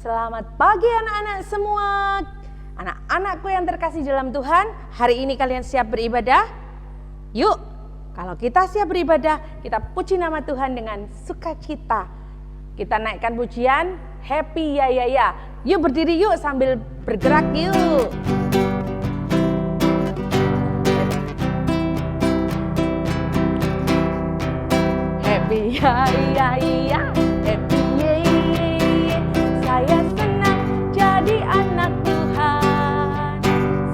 Selamat pagi anak-anak semua. Anak-anakku yang terkasih dalam Tuhan, hari ini kalian siap beribadah? Yuk, kalau kita siap beribadah, kita puji nama Tuhan dengan sukacita. Kita naikkan pujian, happy ya ya ya. Yuk berdiri yuk sambil bergerak yuk. Happy ya ya ya. Happy ya ya ya. Saya senang jadi anak Tuhan.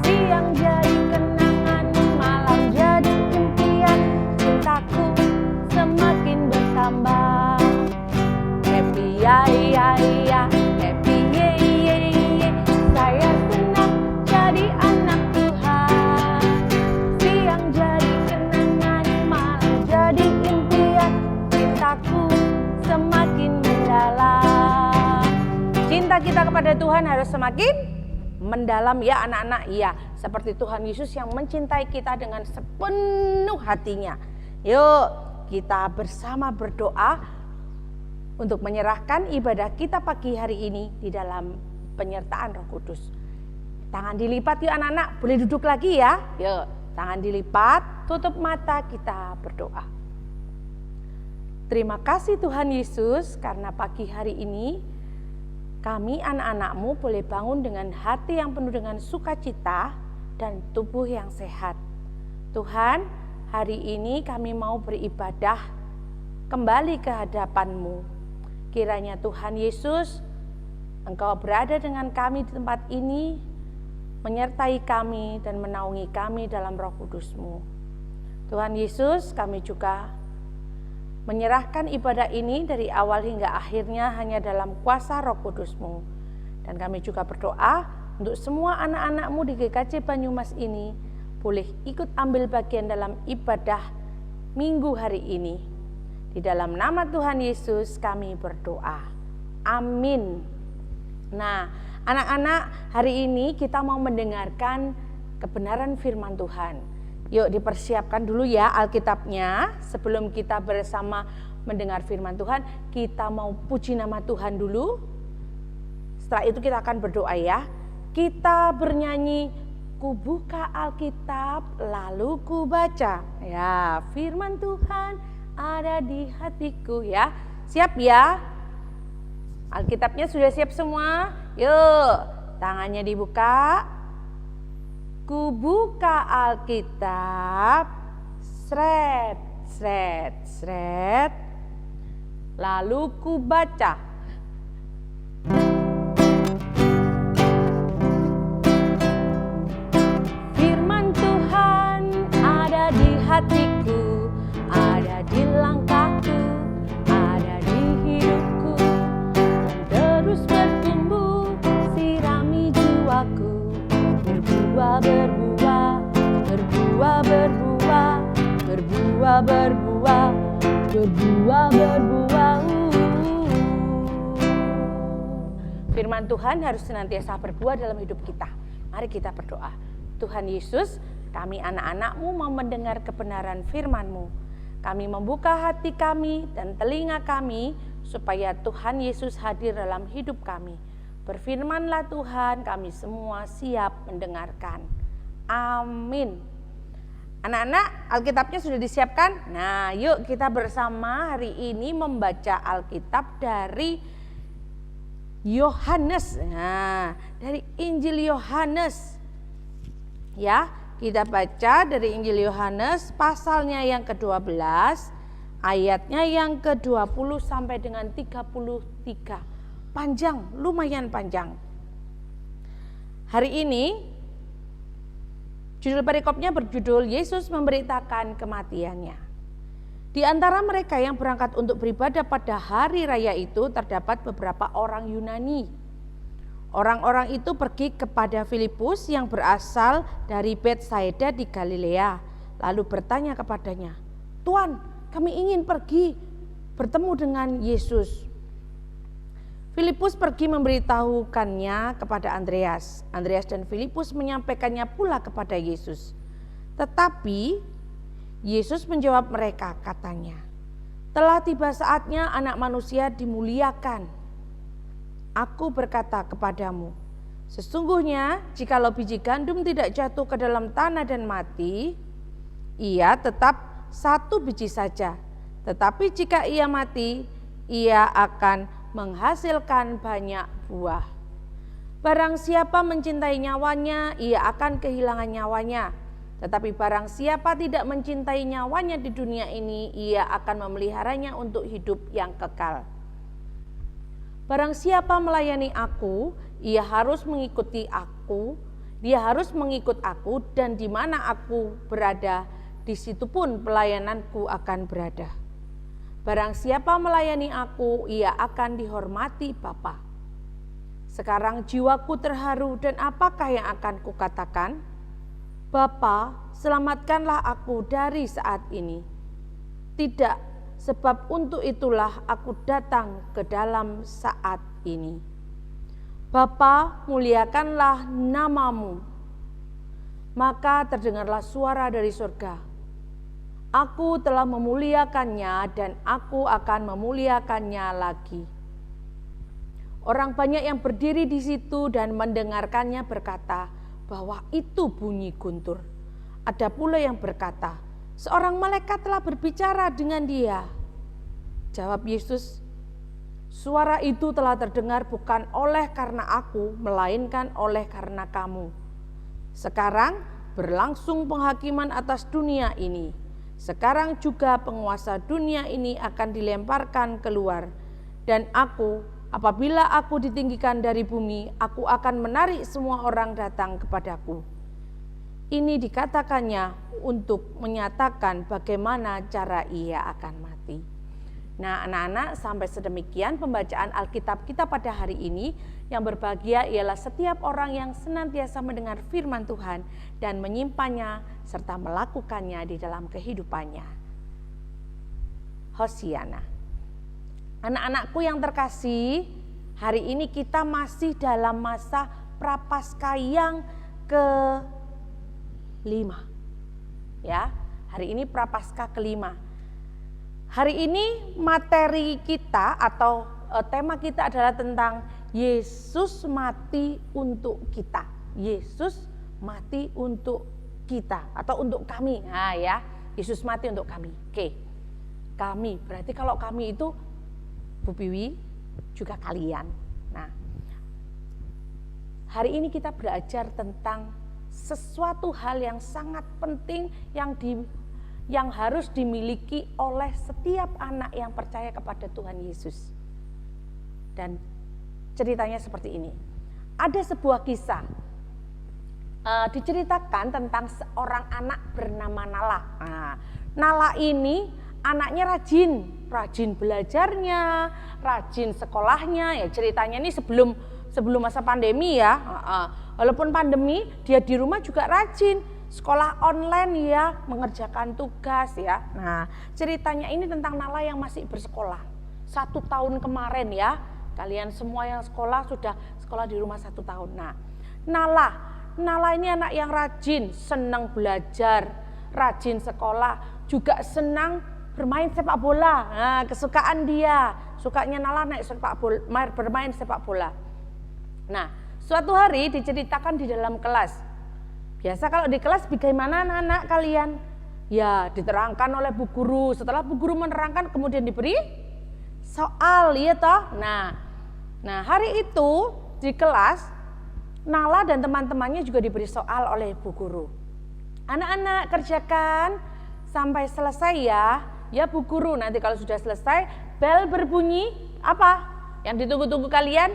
Siang jadi kenangan, malam jadi impian. Cintaku semakin bertambah. Happy ya ya ya. Happy ya ya ya. Saya senang jadi anak Tuhan. Siang jadi kenangan, malam jadi impian. Cintaku semakin mendalam. Cinta kita kepada Tuhan harus semakin mendalam ya anak-anak. Iya, seperti Tuhan Yesus yang mencintai kita dengan sepenuh hatinya. Yuk kita bersama berdoa untuk menyerahkan ibadah kita pagi hari ini di dalam penyertaan Roh Kudus. Tangan dilipat yuk anak-anak, boleh duduk lagi ya. Yuk, tangan dilipat, tutup mata, kita berdoa. Terima kasih Tuhan Yesus karena pagi hari ini kami anak-anak-Mu boleh bangun dengan hati yang penuh dengan sukacita dan tubuh yang sehat. Tuhan, hari ini kami mau beribadah kembali ke hadapan-Mu. Kiranya Tuhan Yesus, Engkau berada dengan kami di tempat ini, menyertai kami dan menaungi kami dalam Roh Kudus-Mu. Tuhan Yesus, kami juga menyerahkan ibadah ini dari awal hingga akhirnya hanya dalam kuasa Roh Kudus-Mu. Dan kami juga berdoa untuk semua anak-anak-Mu di GKJ Banyumas ini boleh ikut ambil bagian dalam ibadah minggu hari ini. Di dalam nama Tuhan Yesus kami berdoa. Amin. Nah, anak-anak, hari ini kita mau mendengarkan kebenaran firman Tuhan. Yuk dipersiapkan dulu ya Alkitabnya. Sebelum kita bersama mendengar firman Tuhan, kita mau puji nama Tuhan dulu. Setelah itu kita akan berdoa ya. Kita bernyanyi, ku buka Alkitab lalu ku baca. Ya, firman Tuhan ada di hatiku ya. Siap ya? Alkitabnya sudah siap semua? Yuk, tangannya dibuka. Ku buka Alkitab, sret, sret, sret, lalu ku baca. Firman Tuhan ada di hatiku, ada di langkahku, ada di hidupku, dan terus bertumbuh, sirami jiwaku. Berbuah, berbuah, berbuah, berbuah, berbuah, berbuah, berbuah, berbuah. Firman Tuhan harus senantiasa berbuah dalam hidup kita. Mari kita berdoa. Tuhan Yesus, kami anak-anak-Mu mau mendengar kebenaran firman-Mu. Kami membuka hati kami dan telinga kami supaya Tuhan Yesus hadir dalam hidup kami. Berfirmanlah Tuhan, kami semua siap mendengarkan. Amin. Anak-anak, Alkitabnya sudah disiapkan? Nah, yuk kita bersama hari ini membaca Alkitab dari Yohanes. Nah, dari Injil Yohanes. Ya, kita baca dari Injil Yohanes pasalnya yang ke-12, ayatnya yang ke-20 sampai dengan 33. Panjang, lumayan panjang. Hari ini judul perikopnya berjudul Yesus memberitakan kematiannya. Di antara mereka yang berangkat untuk beribadah pada hari raya itu terdapat beberapa orang Yunani. Orang-orang itu pergi kepada Filipus yang berasal dari Betsaida di Galilea, lalu bertanya kepadanya, "Tuan, kami ingin pergi bertemu dengan Yesus." Filipus pergi memberitahukannya kepada Andreas. Andreas dan Filipus menyampaikannya pula kepada Yesus. Tetapi Yesus menjawab mereka, katanya, "Telah tiba saatnya Anak Manusia dimuliakan. Aku berkata kepadamu, sesungguhnya jikalau biji gandum tidak jatuh ke dalam tanah dan mati, ia tetap satu biji saja. Tetapi jika ia mati, ia akan menghasilkan banyak buah. Barang siapa mencintai nyawanya, ia akan kehilangan nyawanya. Tetapi barang siapa tidak mencintai nyawanya di dunia ini, ia akan memeliharanya untuk hidup yang kekal. Barang siapa melayani aku, ia harus mengikuti aku, dia harus mengikut aku, dan di mana aku berada, di situ pun pelayananku akan berada. Barang siapa melayani aku, ia akan dihormati Bapa. Sekarang jiwaku terharu, dan apakah yang akan kukatakan? Bapa, selamatkanlah aku dari saat ini. Tidak, sebab untuk itulah aku datang ke dalam saat ini. Bapa, muliakanlah namamu. Maka terdengarlah suara dari surga. Aku telah memuliakannya dan aku akan memuliakannya lagi. Orang banyak yang berdiri di situ dan mendengarkannya berkata bahwa itu bunyi guntur. Ada pula yang berkata, seorang malaikat telah berbicara dengan dia. Jawab Yesus, suara itu telah terdengar bukan oleh karena aku, melainkan oleh karena kamu. Sekarang berlangsung penghakiman atas dunia ini. Sekarang juga penguasa dunia ini akan dilemparkan keluar. Dan aku, apabila aku ditinggikan dari bumi, aku akan menarik semua orang datang kepadaku. Ini dikatakannya untuk menyatakan bagaimana cara ia akan mati. Nah, anak-anak, sampai sedemikian pembacaan Alkitab kita pada hari ini. Yang berbahagia ialah setiap orang yang senantiasa mendengar firman Tuhan dan menyimpannya serta melakukannya di dalam kehidupannya. Hosiana. Anak-anakku yang terkasih, hari ini kita masih dalam masa Prapaskah yang ke-5. Ya, hari ini Prapaskah ke-5. Hari ini materi kita atau tema kita adalah tentang Yesus mati untuk kita. Yesus mati untuk kita atau untuk kami. Nah ya, Yesus mati untuk kami. Oke. Kami, berarti kalau kami itu Bu Piwi juga kalian. Nah, hari ini kita belajar tentang sesuatu hal yang sangat penting yang harus dimiliki oleh setiap anak yang percaya kepada Tuhan Yesus. Dan ceritanya seperti ini. Ada sebuah kisah diceritakan tentang seorang anak bernama Nala. Nah, Nala ini anaknya rajin belajarnya, rajin sekolahnya. Ya ceritanya ini sebelum masa pandemi ya. Walaupun pandemi, dia di rumah juga rajin. Sekolah online ya, mengerjakan tugas ya. Nah, ceritanya ini tentang Nala yang masih bersekolah. 1 tahun kemarin ya. Kalian semua yang sekolah sudah sekolah di rumah 1 tahun. Nah, Nala ini anak yang rajin, senang belajar, rajin sekolah, juga senang bermain sepak bola. Nah, kesukaan dia, sukanya Nala bermain sepak bola. Nah, suatu hari diceritakan di dalam kelas. Biasa kalau di kelas bagaimana anak-anak kalian? Ya, diterangkan oleh bu guru. Setelah bu guru menerangkan kemudian diberi soal, ya toh? Nah, hari itu di kelas Nala dan teman-temannya juga diberi soal oleh bu guru. Anak-anak kerjakan sampai selesai ya. Ya bu guru, nanti kalau sudah selesai bel berbunyi apa? Yang ditunggu-tunggu kalian?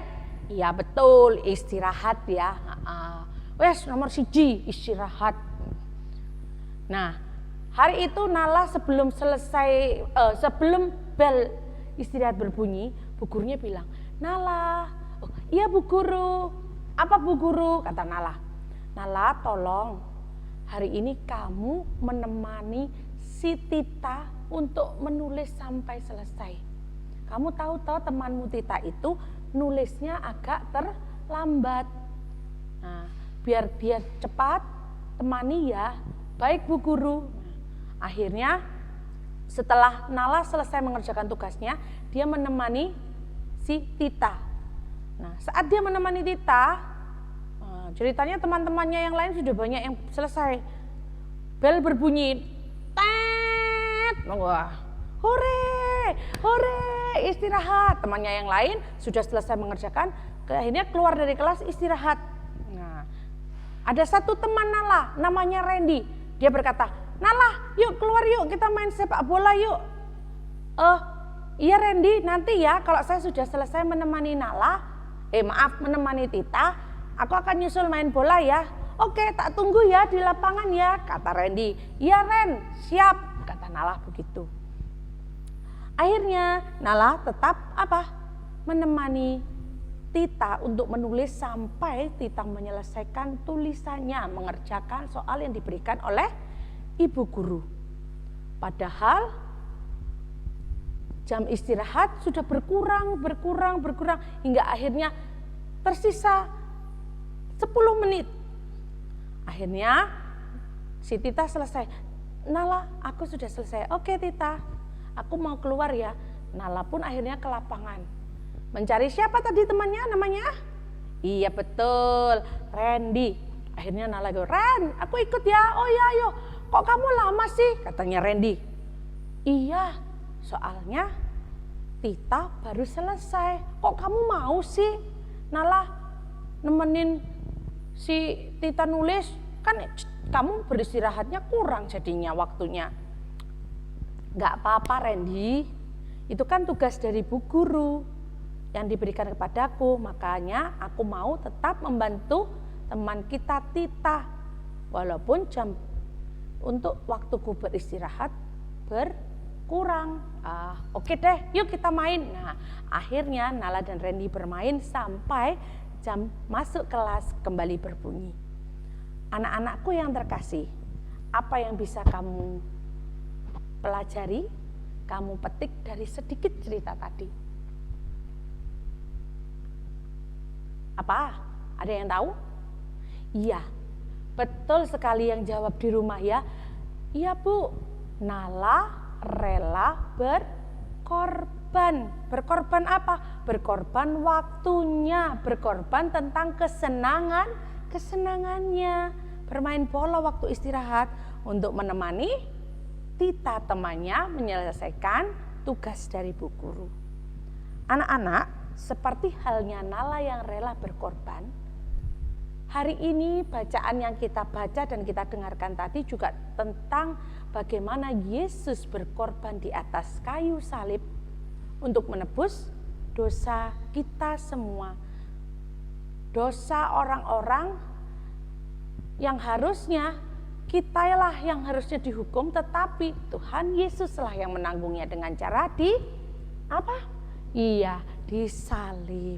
Ya betul, istirahat ya. Wes nomor 1 istirahat. Nah, hari itu Nala sebelum bel istirahat berbunyi, bu gurunya bilang, Nala, oh, iya bu guru. Apa bu guru? Kata Nala. Nala, tolong hari ini kamu menemani si Tita untuk menulis sampai selesai. Kamu tahu temanmu Tita itu nulisnya agak terlambat. Nah, biar dia cepat temani ya. Baik bu guru. Akhirnya setelah Nala selesai mengerjakan tugasnya, dia menemani si Tita. Nah, saat dia menemani Tita, ceritanya teman-temannya yang lain sudah banyak yang selesai. Bel berbunyi, tet, wah, hore, hore, istirahat. Temannya yang lain sudah selesai mengerjakan, akhirnya keluar dari kelas istirahat. Nah, ada satu teman Nala, namanya Randy. Dia berkata, Nala, yuk keluar yuk, kita main sepak bola yuk. Iya Randy, nanti ya kalau saya sudah selesai menemani menemani Tita, aku akan nyusul main bola ya. Oke, tak tunggu ya di lapangan ya, kata Randy. Iya Ren, siap, kata Nala begitu. Akhirnya Nala tetap menemani Tita untuk menulis sampai Tita menyelesaikan tulisannya, mengerjakan soal yang diberikan oleh ibu guru. Padahal jam istirahat sudah berkurang hingga akhirnya tersisa 10 menit. Akhirnya si Tita selesai. Nala, aku sudah selesai. Oke Tita, aku mau keluar ya. Nala pun akhirnya ke lapangan. Mencari siapa tadi temannya namanya? Iya betul, Randy. Akhirnya Nala bilang, Ren, aku ikut ya. Oh ya, ayo. Kok kamu lama sih? Katanya Randy. Iya, soalnya Tita baru selesai. Kok kamu mau sih Nala nemenin si Tita nulis? Kan kamu beristirahatnya kurang jadinya waktunya. Gak apa-apa Randy, itu kan tugas dari Bu Guru yang diberikan kepadaku. Makanya aku mau tetap membantu teman kita Tita. Walaupun jam untuk waktuku beristirahat berkurang. Oke deh, yuk kita main. Nah, akhirnya Nala dan Randy bermain sampai jam masuk kelas kembali berbunyi. Anak-anakku yang terkasih, apa yang bisa kamu pelajari, kamu petik dari sedikit cerita tadi? Apa? Ada yang tahu? Iya, betul sekali yang jawab di rumah ya. Iya Bu, Nala rela berkorban. Berkorban apa? Berkorban waktunya, berkorban tentang kesenangannya. Bermain bola waktu istirahat untuk menemani Tita temannya menyelesaikan tugas dari Bu Guru. Anak-anak, seperti halnya Nala yang rela berkorban, hari ini bacaan yang kita baca dan kita dengarkan tadi juga tentang bagaimana Yesus berkorban di atas kayu salib untuk menebus dosa kita semua. Dosa orang-orang yang harusnya kitalah yang harusnya dihukum, tetapi Tuhan Yesuslah yang menanggungnya dengan cara disalib.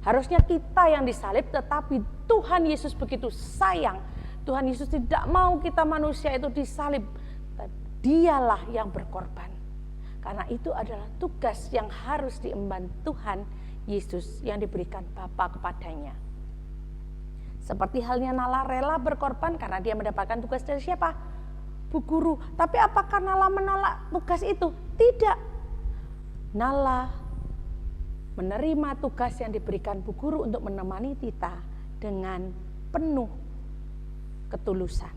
Harusnya kita yang disalib, tetapi Tuhan Yesus begitu sayang. Tuhan Yesus tidak mau kita manusia itu disalib. Dialah yang berkorban. Karena itu adalah tugas yang harus diemban Tuhan Yesus yang diberikan Bapa kepadanya. Seperti halnya Nala rela berkorban karena dia mendapatkan tugas dari siapa? Bu Guru. Tapi apakah Nala menolak tugas itu? Tidak. Nala menerima tugas yang diberikan Bu Guru untuk menemani Tita dengan penuh ketulusan.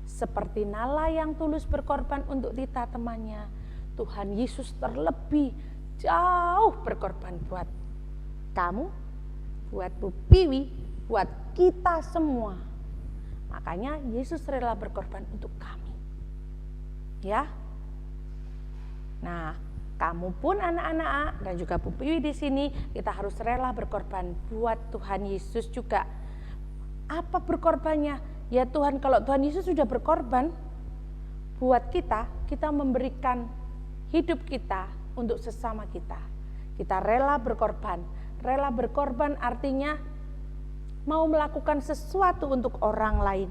Seperti Nala yang tulus berkorban untuk Tita temannya, Tuhan Yesus terlebih jauh berkorban buat kamu, buat Bu Piwi, buat kita semua. Makanya Yesus rela berkorban untuk kami. Ya. Nah, kamu pun anak-anak dan juga Bu Piwi di sini, kita harus rela berkorban buat Tuhan Yesus juga. Apa berkorbannya? Ya Tuhan, kalau Tuhan Yesus sudah berkorban buat kita, kita memberikan hidup kita untuk sesama kita. Kita rela berkorban. Rela berkorban artinya mau melakukan sesuatu untuk orang lain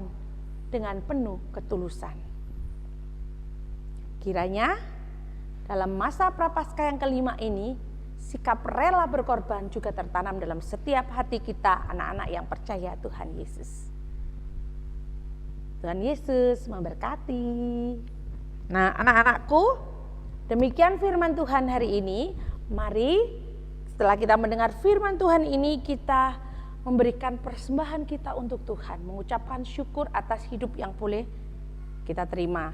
dengan penuh ketulusan. Kiranya dalam masa Prapaskah yang kelima ini, sikap rela berkorban juga tertanam dalam setiap hati kita, anak-anak yang percaya Tuhan Yesus. Tuhan Yesus memberkati. Nah, anak-anakku, demikian firman Tuhan hari ini. Mari setelah kita mendengar firman Tuhan ini, kita memberikan persembahan kita untuk Tuhan, mengucapkan syukur atas hidup yang boleh kita terima.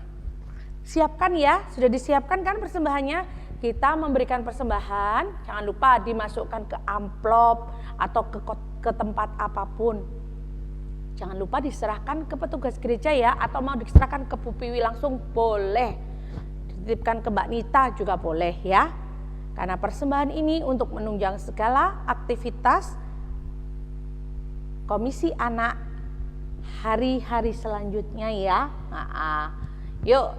Siapkan ya, sudah disiapkan kan persembahannya? Kita memberikan persembahan, jangan lupa dimasukkan ke amplop atau ke tempat apapun. Jangan lupa diserahkan ke petugas gereja ya, atau mau diserahkan ke Bu Piwi langsung boleh. Dititipkan ke Mbak Nita juga boleh ya. Karena persembahan ini untuk menunjang segala aktivitas Komisi Anak hari-hari selanjutnya ya. Yuk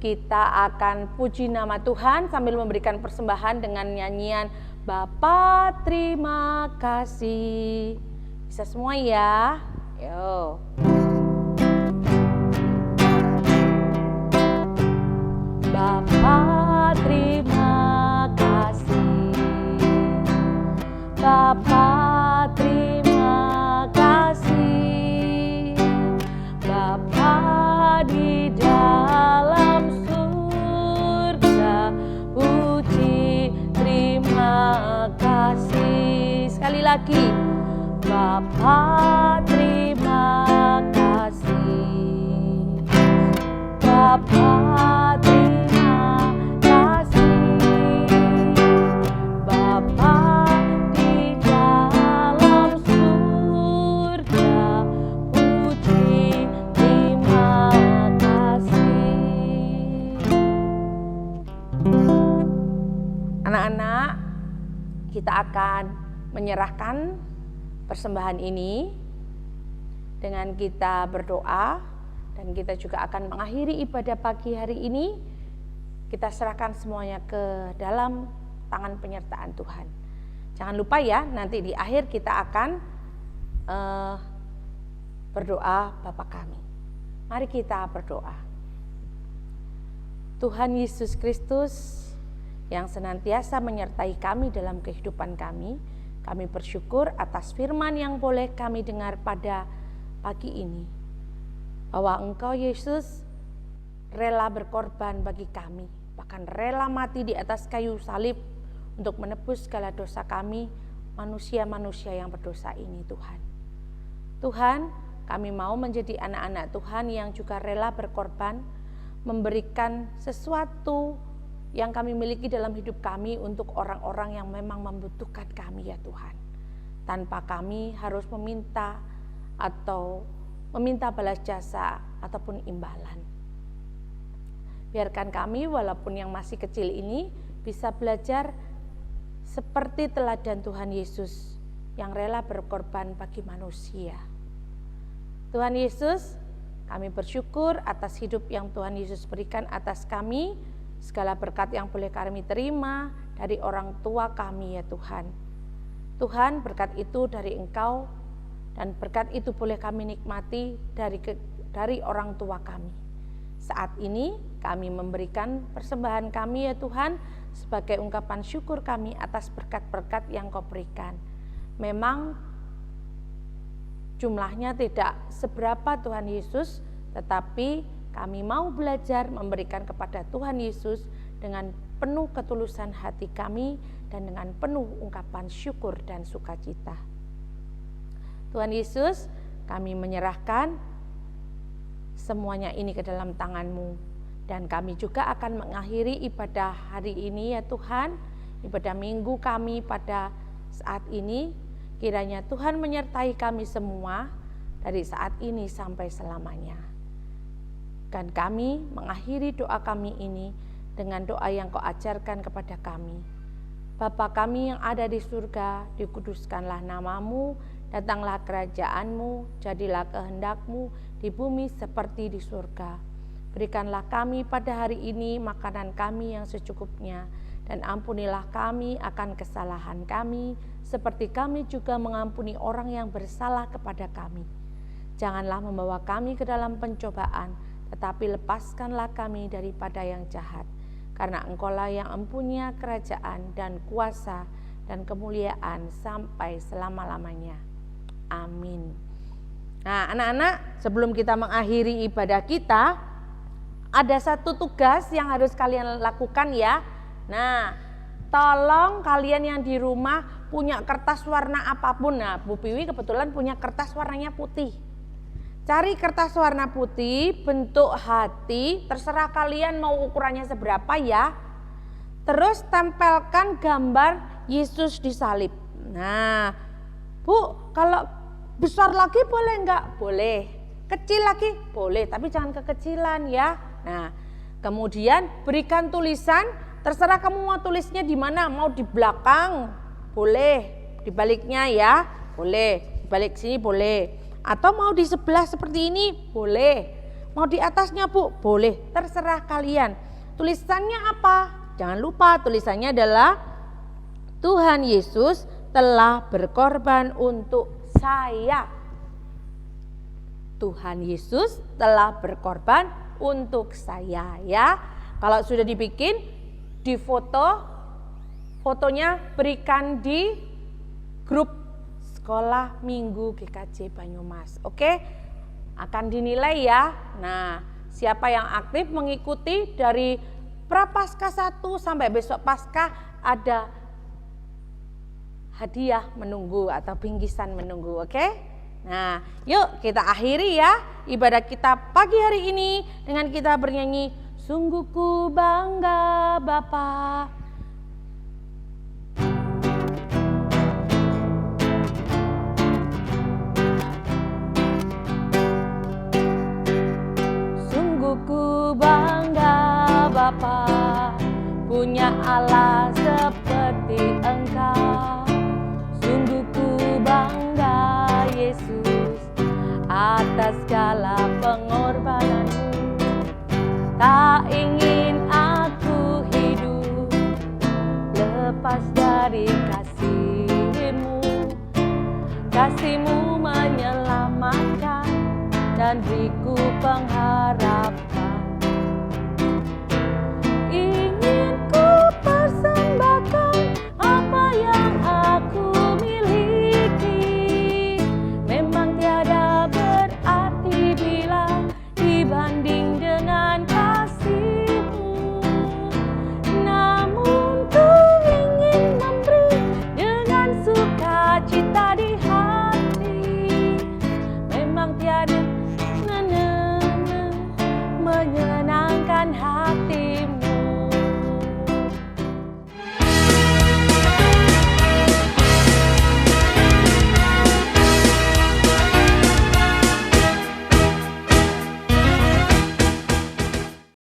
kita akan puji nama Tuhan sambil memberikan persembahan dengan nyanyian Bapa terima kasih. Bisa semua ya. Yuk. Bapa terima kasih, Bapa terima kasih, Bapa di dalam surga, puji terima kasih. Sekali lagi, Bapa terima kasih, Bapa kita akan menyerahkan persembahan ini dengan kita berdoa, dan kita juga akan mengakhiri ibadah pagi hari ini. Kita serahkan semuanya ke dalam tangan penyertaan Tuhan. Jangan lupa ya, nanti di akhir kita akan berdoa Bapa kami. Mari kita berdoa. Tuhan Yesus Kristus yang senantiasa menyertai kami dalam kehidupan kami bersyukur atas firman yang boleh kami dengar pada pagi ini, bahwa Engkau Yesus rela berkorban bagi kami, bahkan rela mati di atas kayu salib untuk menebus segala dosa kami, manusia-manusia yang berdosa ini. Tuhan, kami mau menjadi anak-anak Tuhan yang juga rela berkorban, memberikan sesuatu yang kami miliki dalam hidup kami untuk orang-orang yang memang membutuhkan kami ya Tuhan. Tanpa kami harus meminta balas jasa ataupun imbalan. Biarkan kami walaupun yang masih kecil ini bisa belajar seperti teladan Tuhan Yesus yang rela berkorban bagi manusia. Tuhan Yesus, kami bersyukur atas hidup yang Tuhan Yesus berikan atas kami. Segala berkat yang boleh kami terima dari orang tua kami ya Tuhan. Tuhan, berkat itu dari Engkau, dan berkat itu boleh kami nikmati dari orang tua kami. Saat ini kami memberikan persembahan kami ya Tuhan sebagai ungkapan syukur kami atas berkat-berkat yang Kau berikan. Memang jumlahnya tidak seberapa Tuhan Yesus, tetapi kami mau belajar memberikan kepada Tuhan Yesus dengan penuh ketulusan hati kami dan dengan penuh ungkapan syukur dan sukacita. Tuhan Yesus, kami menyerahkan semuanya ini ke dalam tangan-Mu, dan kami juga akan mengakhiri ibadah hari ini ya Tuhan, ibadah minggu kami pada saat ini. Kiranya Tuhan menyertai kami semua dari saat ini sampai selamanya. Dan kami mengakhiri doa kami ini dengan doa yang Kau ajarkan kepada kami. Bapa kami yang ada di surga, dikuduskanlah nama-Mu, datanglah kerajaan-Mu, jadilah kehendak-Mu di bumi seperti di surga. Berikanlah kami pada hari ini makanan kami yang secukupnya, dan ampunilah kami akan kesalahan kami, seperti kami juga mengampuni orang yang bersalah kepada kami. Janganlah membawa kami ke dalam pencobaan, tetapi lepaskanlah kami daripada yang jahat. Karena Engkaulah yang mempunyai kerajaan dan kuasa dan kemuliaan sampai selama-lamanya. Amin. Nah, anak-anak, sebelum kita mengakhiri ibadah kita, ada satu tugas yang harus kalian lakukan ya. Nah, tolong kalian yang di rumah punya kertas warna apapun. Nah, Bu Piwi kebetulan punya kertas warnanya putih. Cari kertas warna putih, bentuk hati, terserah kalian mau ukurannya seberapa ya. Terus tempelkan gambar Yesus disalib. Nah, Bu, kalau besar lagi boleh enggak? Boleh. Kecil lagi? Boleh, tapi jangan kekecilan ya. Nah, kemudian berikan tulisan, terserah kamu mau tulisnya di mana, mau di belakang, boleh, di baliknya ya, boleh, di balik sini boleh. Atau mau di sebelah seperti ini, boleh. Mau di atasnya Bu, boleh, terserah kalian. Tulisannya apa? Jangan lupa tulisannya adalah Tuhan Yesus telah berkorban untuk saya. Tuhan Yesus telah berkorban untuk saya ya. Kalau sudah dibikin, di fotonya berikan di grup Sekolah Minggu GKJ Banyumas. Oke, akan dinilai ya. Nah, siapa yang aktif mengikuti dari Prapaskah 1 sampai besok Paskah ada hadiah menunggu atau bingkisan menunggu. Oke? Nah, yuk kita akhiri ya ibadah kita pagi hari ini dengan kita bernyanyi Sungguh ku bangga Bapa. Sungguh ku bangga Bapa, punya Allah seperti Engkau. Sungguh ku bangga Yesus atas segala pengorbananmu. Tak ingin aku hidup lepas dari kasih-Mu. Kasih-Mu menyelamatkan dan beriku pengharapan.